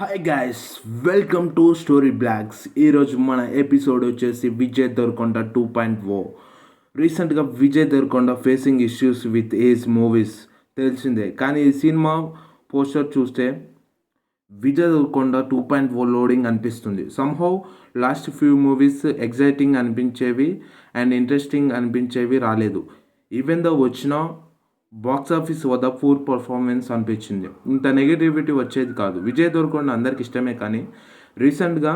Hi guys, welcome to story blogs. ఈరోజు మన episode వచ్చేసి విజయ్ దేవరకొండ 2.0. రీసెంట్గా Vijay Deverakonda facing issues with age movies తెలిసిందే. కానీ ఈ సినిమా పోస్టర్ చూస్తే విజయ్ దేవరకొండ 2.0 లోడింగ్ అనిపిస్తుంది. Somehow last few movies exciting అనిపించేవి అండ్ ఇంట్రెస్టింగ్ అనిపించేవి రాలేదు. ఈవెన్ దో వచ్చినా బాక్స్ ఆఫీస్ వద్ద పూర్ పర్ఫార్మెన్స్ అనిపించింది. ఇంత నెగిటివిటీ వచ్చేది కాదు. విజయ్ దేవరకొండ అందరికి ఇష్టమే, కానీ రీసెంట్గా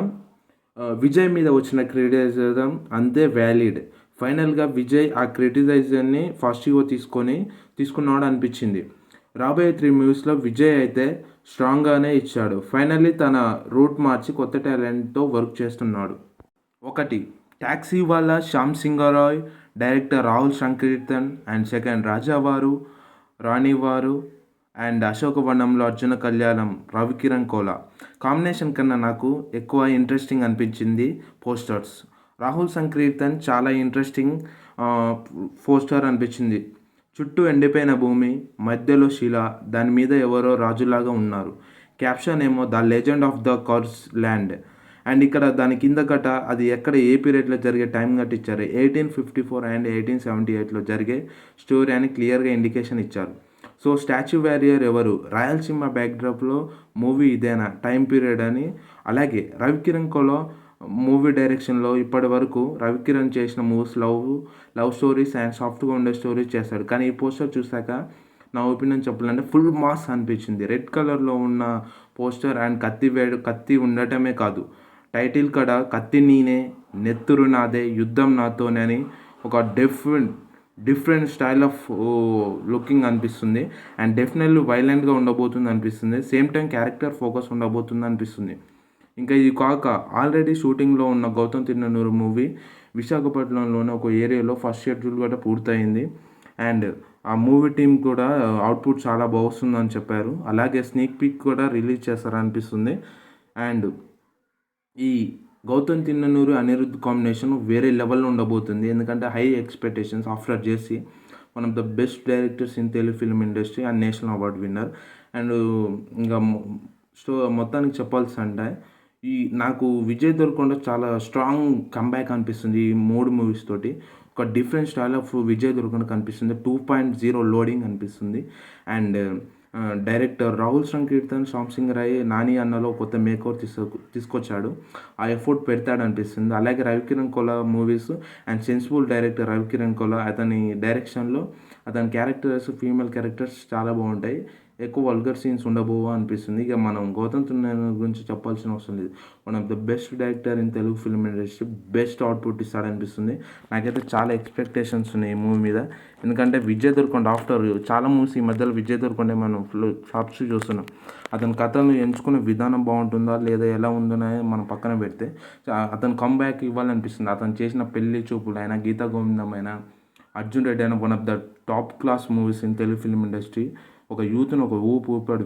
విజయ్ మీద వచ్చిన క్రిటిసిజం అంతే వ్యాలిడ్. ఫైనల్గా విజయ్ ఆ క్రిటిసైజన్ని పాజిటివ్గా తీసుకున్నాడు అనిపించింది. రాబోయే 3 మూవీస్లో విజయ్ అయితే స్ట్రాంగ్గానే ఇచ్చాడు. ఫైనల్లీ తన రూట్ మార్చి కొత్త టాలెంట్తో వర్క్ చేస్తున్నాడు. ఒకటి, Taxiwaala Shyam Singha Roy, director Rahul Sankrityan, and second Rajavaru, Ranivaru, and అశోకవనంలో Arjuna కళ్యాణం, రవికిరణ్ కోలా. కాంబినేషన్ కన్నా నాకు ఎక్కువ ఇంట్రెస్టింగ్ అనిపించింది పోస్టర్స్. రాహుల్ సంకీర్తన్ చాలా ఇంట్రెస్టింగ్ పోస్టర్ అనిపించింది. చుట్టూ ఎండిపోయిన భూమి, మధ్యలో శిల, దాని మీద ఎవరో రాజులాగా ఉన్నారు. క్యాప్షన్ ఏమో the legend of the curse land. And ఇక్కడ దాని కింద గట అది ఎక్కడ ఏ పీరియడ్లో జరిగే టైం గట్ట ఇచ్చారు. 1854 అండ్ 1878లో జరిగే స్టోరీ అని క్లియర్గా ఇండికేషన్ ఇచ్చారు. సో స్టాచ్యూ వారియర్ ఎవరు, రాయలసీమ బ్యాక్డ్రాప్లో మూవీ ఇదేనా టైం పీరియడ్ అని. అలాగే రవికిరణ్ కోలా మూవీ డైరెక్షన్లో ఇప్పటి వరకు రవికిరణ్ చేసిన మూవీస్ లవ్ స్టోరీస్ అండ్ సాఫ్ట్గా ఉండే స్టోరీస్ చేస్తాడు. కానీ ఈ పోస్టర్ చూశాక నా ఒపీనియన్ చెప్పాలంటే ఫుల్ మాస్ అనిపించింది. రెడ్ కలర్లో ఉన్న పోస్టర్ అండ్ కత్తి ఉండటమే కాదు, టైటిల్ కడ కత్తి నేనే, నెత్తురు నాదే, యుద్ధం నాతోనే అని ఒక డిఫరెంట్ స్టైల్ ఆఫ్ లుకింగ్ అనిపిస్తుంది. అండ్ డెఫినెట్లీ వైలెంట్గా ఉండబోతుంది అనిపిస్తుంది. సేమ్ టైం క్యారెక్టర్ ఫోకస్ ఉండబోతుంది అనిపిస్తుంది. ఇంకా ఇది కాక ఆల్రెడీ షూటింగ్లో ఉన్న గౌతమ్ తిన్ననూరు మూవీ విశాఖపట్నంలోని ఒక ఏరియాలో ఫస్ట్ షెడ్యూల్ కూడా పూర్తయింది. అండ్ ఆ మూవీ టీం కూడా అవుట్పుట్ చాలా బాగుంటుందని చెప్పారు. అలాగే స్నీక్ పిక్ కూడా రిలీజ్ చేస్తారనిపిస్తుంది. అండ్ ఈ గౌతమ్ తిన్ననూరు అనిరుద్ధ్ కాంబినేషన్ వేరే లెవెల్లో ఉండబోతుంది. ఎందుకంటే high expectations after JC, one of the best directors in Telugu film industry and national award winner. And ఇంకా మొత్తానికి చెప్పాల్సి అంటే నాకు విజయ్ దేవరకొండ చాలా స్ట్రాంగ్ కంబ్యాక్ అనిపిస్తుంది. ఈ 3 మూవీస్ తోటి ఒక different style of Vijay Devarakonda కనిపిస్తుంది. 2.0 లోడింగ్ అనిపిస్తుంది. అండ్ డైరెక్టర్ రాహుల్ సంకీర్తన్, శ్యామ్ సింగ్ రాయ్, నాని అన్నలో కొత్త మేకర్ తీసుకొచ్చాడు. ఆ ఎఫర్ట్ పెడతాడు అనిపిస్తుంది. అలాగే Ravikiran Kola movies and sensible director Ravikiran Kola, అతని డైరెక్షన్లో అతని క్యారెక్టర్స్, ఫీమేల్ క్యారెక్టర్స్ చాలా బాగుంటాయి. ఎక్కువ వల్గర్ సీన్స్ ఉండబోవా అనిపిస్తుంది. ఇక మనం గౌతమ్ తిన్ననూరు గురించి చెప్పాల్సిన అవసరం లేదు. One of the best director in Telugu film industry, best output ఇస్తాడనిపిస్తుంది. నాకైతే చాలా ఎక్స్పెక్టేషన్స్ ఉన్నాయి ఈ మూవీ మీద. ఎందుకంటే విజయ్ దేవరకొండ ఆఫ్టర్ చాలా మూవీస్ ఈ మధ్యలో విజయ్ దేవరకొండ మనం షాప్స్ చూస్తున్నాం. అతని కథను ఎంచుకునే విధానం బాగుంటుందా లేదా ఎలా ఉందనే మనం పక్కన పెడితే అతను కంబ్యాక్ ఇవ్వాలనిపిస్తుంది. అతను చేసిన పెళ్లి చూపులు అయినా, గీతా గోవిందం అయినా, అర్జున్ రెడ్డి అయినా, one of the top class movies in Telugu film industry. ఒక యూత్ను ఒక ఊపు ఊపాడు.